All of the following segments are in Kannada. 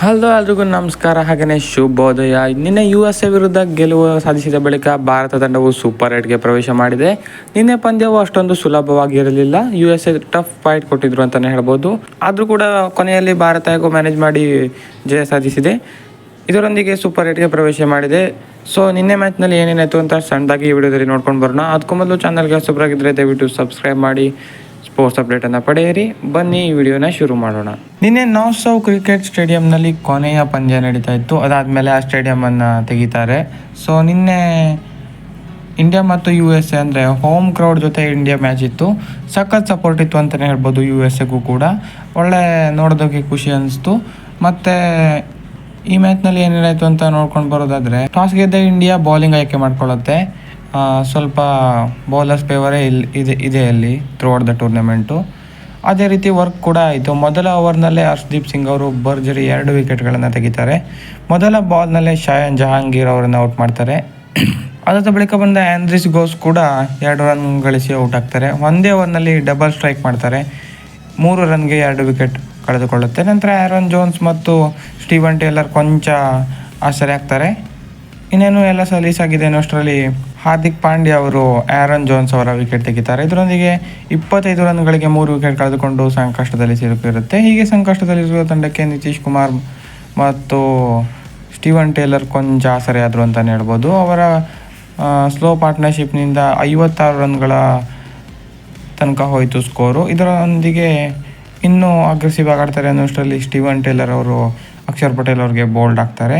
ಹಲೋ ಎಲ್ರಿಗೂ ನಮಸ್ಕಾರ, ಹಾಗೆಯೇ ಶುಭೋದಯ. ನಿನ್ನೆ USA ವಿರುದ್ಧ ಗೆಲುವು ಸಾಧಿಸಿದ ಬಳಿಕ ಭಾರತ ತಂಡವು ಸೂಪರ್ 8ಗೆ ಪ್ರವೇಶ ಮಾಡಿದೆ. ನಿನ್ನೆ ಪಂದ್ಯವು ಅಷ್ಟೊಂದು ಸುಲಭವಾಗಿರಲಿಲ್ಲ. USA ಟಫ್ ಫೈಟ್ ಕೊಟ್ಟಿದ್ರು ಅಂತಲೇ ಹೇಳ್ಬೋದು. ಆದರೂ ಕೂಡ ಕೊನೆಯಲ್ಲಿ ಭಾರತ ಹೇಗೋ ಮ್ಯಾನೇಜ್ ಮಾಡಿ ಜಯ ಸಾಧಿಸಿದೆ. ಇದರೊಂದಿಗೆ ಸೂಪರ್ 8ಗೆ ಪ್ರವೇಶ ಮಾಡಿದೆ. ಸೊ ನಿನ್ನೆ ಮ್ಯಾಚ್ನಲ್ಲಿ ಏನೇನಾಯಿತು ಅಂತ ಸಣ್ಣದಾಗಿ ಈ ವಿಡಿಯೋದಲ್ಲಿ ನೋಡ್ಕೊಂಡು ಬರೋಣ. ಅದಕ್ಕೂ ಮೊದಲು ಚಾನಲ್ಗೆ ಹೊಸಬರಾಗಿದ್ದರೆ ದಯವಿಟ್ಟು ಸಬ್ಸ್ಕ್ರೈಬ್ ಮಾಡಿ ಸ್ಪೋರ್ಟ್ಸ್ ಅಪ್ಡೇಟನ್ನು ಪಡೆಯಿರಿ. ಬನ್ನಿ ಈ ವಿಡಿಯೋನ ಶುರು ಮಾಡೋಣ. ನಿನ್ನೆ ನಾಸೌ ಕ್ರಿಕೆಟ್ ಸ್ಟೇಡಿಯಂನಲ್ಲಿ ಕೊನೆಯ ಪಂದ್ಯ ನಡೀತಾ ಇತ್ತು. ಅದಾದಮೇಲೆ ಆ ಸ್ಟೇಡಿಯಮನ್ನು ತೆಗಿತಾರೆ. ಸೊ ನಿನ್ನೆ ಇಂಡಿಯಾ ಮತ್ತು USA ಅಂದರೆ ಹೋಮ್ ಕ್ರೌಡ್ ಜೊತೆ ಇಂಡಿಯಾ ಮ್ಯಾಚ್ ಇತ್ತು. ಸಖತ್ ಸಪೋರ್ಟ್ ಇತ್ತು ಅಂತಲೇ ಹೇಳ್ಬೋದು. USAಗೂ ಕೂಡ ಒಳ್ಳೆ ನೋಡೋದಕ್ಕೆ ಖುಷಿ ಅನಿಸ್ತು. ಮತ್ತು ಈ ಮ್ಯಾಚ್ನಲ್ಲಿ ಏನೇನಾಯಿತು ಅಂತ ನೋಡ್ಕೊಂಡು ಬರೋದಾದರೆ, ಟಾಸ್ ಗೆದ್ದ ಇಂಡಿಯಾ ಬೌಲಿಂಗ್ ಆಯ್ಕೆ ಮಾಡ್ಕೊಳ್ಳುತ್ತೆ. ಸ್ವಲ್ಪ ಬೌಲರ್ಸ್ ಫೇವರೇ ಇದೆ ಅಲ್ಲಿ ಥ್ರೂಔಟ್ ದ ಟೂರ್ನಮೆಂಟು. ಅದೇ ರೀತಿ ವರ್ಕ್ ಕೂಡ ಆಯಿತು. ಮೊದಲ ಓವರ್ನಲ್ಲೇ ಹರ್ಷದೀಪ್ ಸಿಂಗ್ ಅವರು ಭರ್ಜರಿ 2 ವಿಕೆಟ್ಗಳನ್ನು ತೆಗಿತಾರೆ. ಮೊದಲ ಬಾಲ್ನಲ್ಲೇ ಶಾಯನ್ ಜಹಾಂಗೀರ್ ಅವರನ್ನು ಔಟ್ ಮಾಡ್ತಾರೆ. ಅದಾದ ಬಳಿಕ ಬಂದ ಆಂದ್ರಿಸ್ ಗೋಸ್ ಕೂಡ 2 ರನ್ ಗಳಿಸಿ ಔಟ್ ಆಗ್ತಾರೆ. ಒಂದೇ ಓವರ್ನಲ್ಲಿ ಡಬಲ್ ಸ್ಟ್ರೈಕ್ ಮಾಡ್ತಾರೆ. 3 ರನ್ಗೆ 2 ವಿಕೆಟ್ ಕಳೆದುಕೊಳ್ಳುತ್ತೆ. ನಂತರ ಆ್ಯರನ್ ಜೋನ್ಸ್ ಮತ್ತು ಸ್ಟೀವನ್ ಟೇಲರ್ ಕೊಂಚ ಆಶ್ಚರ್ಯ ಆಗ್ತಾರೆ. ಇನ್ನೇನು ಎಲ್ಲ ಸಲೀಸಾಗಿದೆ ಅನ್ನೋಷ್ಟರಲ್ಲಿ ಹಾರ್ದಿಕ್ ಪಾಂಡ್ಯ ಅವರು ಆ್ಯರನ್ ಜೋನ್ಸ್ ಅವರ ವಿಕೆಟ್ ತೆಗಿತಾರೆ. ಇದರೊಂದಿಗೆ 25 ರನ್ಗಳಿಗೆ 3 ವಿಕೆಟ್ ಕಳೆದುಕೊಂಡು ಸಂಕಷ್ಟದಲ್ಲಿ ಸಿಲುಕಿರುತ್ತೆ. ಹೀಗೆ ಸಂಕಷ್ಟದಲ್ಲಿರುವ ತಂಡಕ್ಕೆ ನಿತೀಶ್ ಕುಮಾರ್ ಮತ್ತು ಸ್ಟೀವನ್ ಟೇಲರ್ ಕೊಂಚ ಆಸರೆಯಾದರು ಅಂತಲೇ ಹೇಳ್ಬೋದು. ಅವರ ಸ್ಲೋ ಪಾರ್ಟ್ನರ್ಶಿಪ್ನಿಂದ 56 ರನ್ಗಳ ತನಕ ಹೋಯಿತು ಸ್ಕೋರು. ಇದರೊಂದಿಗೆ ಇನ್ನೂ ಅಗ್ರೆಸಿವ್ ಆಗಾಡ್ತಾರೆ ಅನ್ನೋಷ್ಟರಲ್ಲಿ ಸ್ಟೀವನ್ ಟೇಲರ್ ಅವರು ಅಕ್ಷರ್ ಪಟೇಲ್ ಅವ್ರಿಗೆ ಬೋಲ್ಡ್ ಆಗ್ತಾರೆ.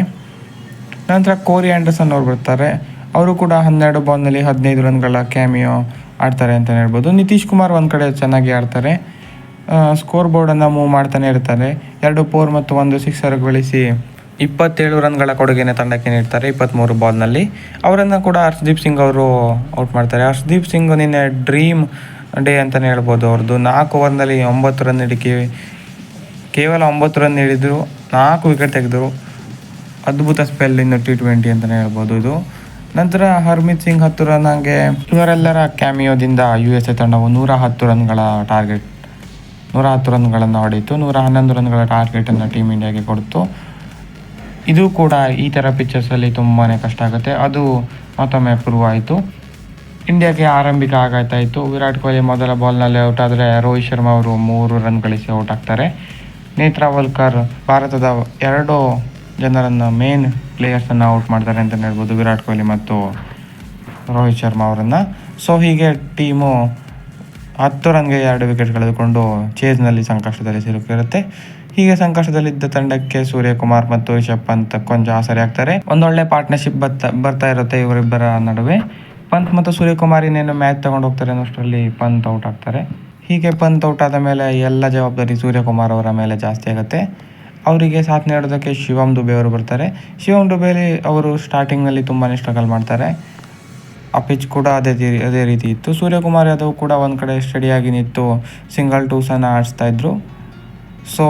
ನಂತರ ಕೋರಿ ಆ್ಯಂಡರ್ಸನ್ ಅವ್ರು ಬರ್ತಾರೆ. ಅವರು ಕೂಡ 12 ಬಾಲ್ನಲ್ಲಿ 15 ರನ್ಗಳ ಕ್ಯಾಮಿಯೋ ಆಡ್ತಾರೆ ಅಂತಲೇ ಹೇಳ್ಬೋದು. ನಿತೀಶ್ ಕುಮಾರ್ ಒಂದು ಕಡೆ ಚೆನ್ನಾಗಿ ಆಡ್ತಾರೆ. ಸ್ಕೋರ್ ಬೋರ್ಡನ್ನು ಮೂವ್ ಮಾಡ್ತಾನೆ ಇರ್ತಾರೆ. 2 4 ಮತ್ತು 1 ಸಿಕ್ಸರ್ ಗಳಿಸಿ 27 ರನ್ಗಳ ಕೊಡುಗೆಯನ್ನು ತಂಡಕ್ಕೆ ನೀಡ್ತಾರೆ 23 ಬಾಲ್ನಲ್ಲಿ. ಅವರನ್ನು ಕೂಡ ಹರ್ಷದೀಪ್ ಸಿಂಗ್ ಅವರು ಔಟ್ ಮಾಡ್ತಾರೆ. ಹರ್ಷದೀಪ್ ಸಿಂಗ್ ನಿನ್ನೆ ಡ್ರೀಮ್ ಡೇ ಅಂತಲೇ ಹೇಳ್ಬೋದು. ಅವ್ರದ್ದು 4 ಓವರ್ನಲ್ಲಿ 9 ರನ್ ಕೇವಲ 9 ರನ್ ನೀಡಿದರು, 4 ವಿಕೆಟ್ ತೆಗೆದರು. ಅದ್ಭುತ ಸ್ಪೆಲ್ ಇನ್ನು T20 ಅಂತಲೇ ಹೇಳ್ಬೋದು ಇದು. ನಂತರ ಹರ್ಮಿತ್ ಸಿಂಗ್ 10 ರನ್. ಹಾಗೆ ಇವರೆಲ್ಲರ ಕ್ಯಾಮಿಯೋದಿಂದ USA ತಂಡವು 110 ರನ್ಗಳನ್ನು ಹೊಡೆಯಿತು. 111 ರನ್ಗಳ ಟಾರ್ಗೆಟನ್ನು ಟೀಮ್ ಇಂಡಿಯಾಗೆ ಕೊಡ್ತು. ಇದು ಕೂಡ ಈ ಥರ ಪಿಚ್ಚರ್ಸಲ್ಲಿ ತುಂಬಾ ಕಷ್ಟ ಆಗುತ್ತೆ. ಅದು ಮತ್ತೊಮ್ಮೆ ಪ್ರೂವ್ ಆಯಿತು. ಇಂಡಿಯಾಗೆ ಆರಂಭಿಕ ಆಘಾತ ಆಯಿತು. ವಿರಾಟ್ ಕೊಹ್ಲಿ ಮೊದಲ ಬಾಲ್ನಲ್ಲಿ ಔಟ್ ಆದರೆ ರೋಹಿತ್ ಶರ್ಮಾ ಅವರು 3 ರನ್ ಗಳಿಸಿ ಔಟ್ ಆಗ್ತಾರೆ. ನೇತ್ರಾವಲ್ಕರ್ ಭಾರತದ 2 ಜನರನ್ನು ಮೇನ್ ಪ್ಲೇಯರ್ಸನ್ನು ಔಟ್ ಮಾಡ್ತಾರೆ ಅಂತಲೇ ಹೇಳ್ಬೋದು, ವಿರಾಟ್ ಕೊಹ್ಲಿ ಮತ್ತು ರೋಹಿತ್ ಶರ್ಮಾ ಅವರನ್ನು. ಸೊ ಹೀಗೆ ಟೀಮು 10 ರನ್ಗೆ 2 ವಿಕೆಟ್ ಕಳೆದುಕೊಂಡು ಚೇಸ್ನಲ್ಲಿ ಸಂಕಷ್ಟದಲ್ಲಿ ಸಿಲುಕಿರುತ್ತೆ. ಹೀಗೆ ಸಂಕಷ್ಟದಲ್ಲಿದ್ದ ತಂಡಕ್ಕೆ ಸೂರ್ಯಕುಮಾರ್ ಮತ್ತು ರಿಷಬ್ ಪಂತ್ ಕೊಂಚ ಆಸರೆ ಆಗ್ತಾರೆ. ಒಂದೊಳ್ಳೆ ಪಾರ್ಟ್ನರ್ಶಿಪ್ ಬರ್ತಾ ಇರುತ್ತೆ ಇವರಿಬ್ಬರ ನಡುವೆ. ಪಂತ್ ಮತ್ತು ಸೂರ್ಯಕುಮಾರ್ ಇನ್ನೇನು ಮ್ಯಾಚ್ ತಗೊಂಡು ಹೋಗ್ತಾರೆ ಅನ್ನೋಷ್ಟರಲ್ಲಿ ಪಂತ್ ಔಟ್ ಆಗ್ತಾರೆ. ಹೀಗೆ ಪಂತ್ ಔಟ್ ಆದ ಮೇಲೆ ಎಲ್ಲ ಜವಾಬ್ದಾರಿ ಸೂರ್ಯಕುಮಾರ್ ಅವರ ಮೇಲೆ ಜಾಸ್ತಿ ಆಗುತ್ತೆ. ಅವರಿಗೆ ಸಾಥ್ ನೀಡೋದಕ್ಕೆ ಶಿವಮ್ ದುಬೆ ಅವರು ಬರ್ತಾರೆ. ಶಿವಮ್ ದುಬೆ ಅವರು ಸ್ಟಾರ್ಟಿಂಗ್ನಲ್ಲಿ ತುಂಬಾ ಸ್ಟ್ರಗಲ್ ಮಾಡ್ತಾರೆ. ಆ ಪಿಚ್ ಕೂಡ ಅದೇ ರೀತಿ ಇತ್ತು. ಸೂರ್ಯಕುಮಾರ್ ಯಾದವ್ ಕೂಡ ಒಂದು ಕಡೆ ಸ್ಟಡಿಯಾಗಿ ನಿಂತು ಸಿಂಗಲ್ ಟೂಸನ್ನು ಆಡಿಸ್ತಾ ಇದ್ರು. ಸೊ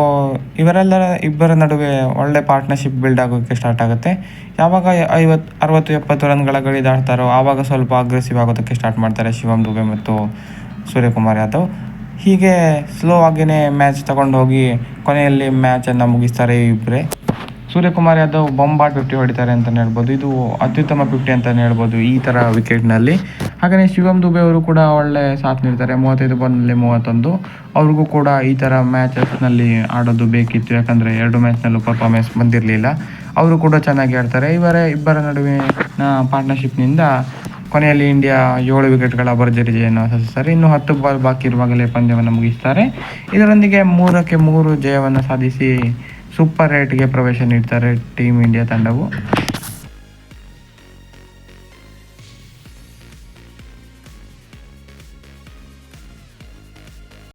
ಇಬ್ಬರ ನಡುವೆ ಒಳ್ಳೆ ಪಾರ್ಟ್ನರ್ಶಿಪ್ ಬಿಲ್ಡ್ ಆಗೋಕ್ಕೆ ಸ್ಟಾರ್ಟ್ ಆಗುತ್ತೆ. ಯಾವಾಗ 60-70 ರನ್ಗಳ ಗಡಿ ದಾಟ್ತಾರೋ ಆವಾಗ ಸ್ವಲ್ಪ ಅಗ್ರೆಸಿವ್ ಆಗೋದಕ್ಕೆ ಸ್ಟಾರ್ಟ್ ಮಾಡ್ತಾರೆ ಶಿವಮ್ ದುಬೆ ಮತ್ತು ಸೂರ್ಯಕುಮಾರ್ ಯಾದವ್. ಹೀಗೆ ಸ್ಲೋ ಆಗಿಯೇ ಮ್ಯಾಚ್ ತಗೊಂಡು ಹೋಗಿ ಕೊನೆಯಲ್ಲಿ ಮ್ಯಾಚನ್ನು ಮುಗಿಸ್ತಾರೆ ಇಬ್ಬರೇ. ಸೂರ್ಯಕುಮಾರ್ ಯಾದವ್ ಬೊಂಬಾಟ್ 50 ಹೊಡಿತಾರೆ ಅಂತಲೇ ಹೇಳ್ಬೋದು. ಇದು ಅತ್ಯುತ್ತಮ 50 ಅಂತಲೇ ಹೇಳ್ಬೋದು ಈ ಥರ ವಿಕೆಟ್ನಲ್ಲಿ. ಹಾಗೆಯೇ ಶಿವಮ್ ದುಬೆ ಅವರು ಕೂಡ ಒಳ್ಳೆ ಸಾಥ್ ನೀಡ್ತಾರೆ. 35 ಬಾಲ್ನಲ್ಲಿ 31. ಅವ್ರಿಗೂ ಕೂಡ ಈ ಥರ ಮ್ಯಾಚಸ್ನಲ್ಲಿ ಆಡೋದು ಬೇಕಿತ್ತು. ಯಾಕಂದರೆ 2 ಮ್ಯಾಚ್ನಲ್ಲೂ ಪರ್ಫಾರ್ಮೆನ್ಸ್ ಬಂದಿರಲಿಲ್ಲ. ಅವರು ಕೂಡ ಚೆನ್ನಾಗಿ ಆಡ್ತಾರೆ. ಇಬ್ಬರ ನಡುವಿನ ಪಾರ್ಟ್ನರ್ಶಿಪ್ನಿಂದ ಕೊನೆಯಲ್ಲಿ ಇಂಡಿಯಾ 7 ವಿಕೆಟ್ಗಳ ಭರ್ಜರಿ ಜಯವನ್ನು ಸಾಧಿಸ್ತಾರೆ. ಇನ್ನು 10 ಬಾಲ್ ಬಾಕಿ ಇರುವಾಗಲೇ ಪಂದ್ಯವನ್ನು ಮುಗಿಸ್ತಾರೆ. ಇದರೊಂದಿಗೆ 3ಕ್ಕೆ 3 ಜಯವನ್ನು ಸಾಧಿಸಿ ಸೂಪರ್ 8ಗೆ ಪ್ರವೇಶ ನೀಡ್ತಾರೆ ಟೀಮ್ ಇಂಡಿಯಾ ತಂಡವು.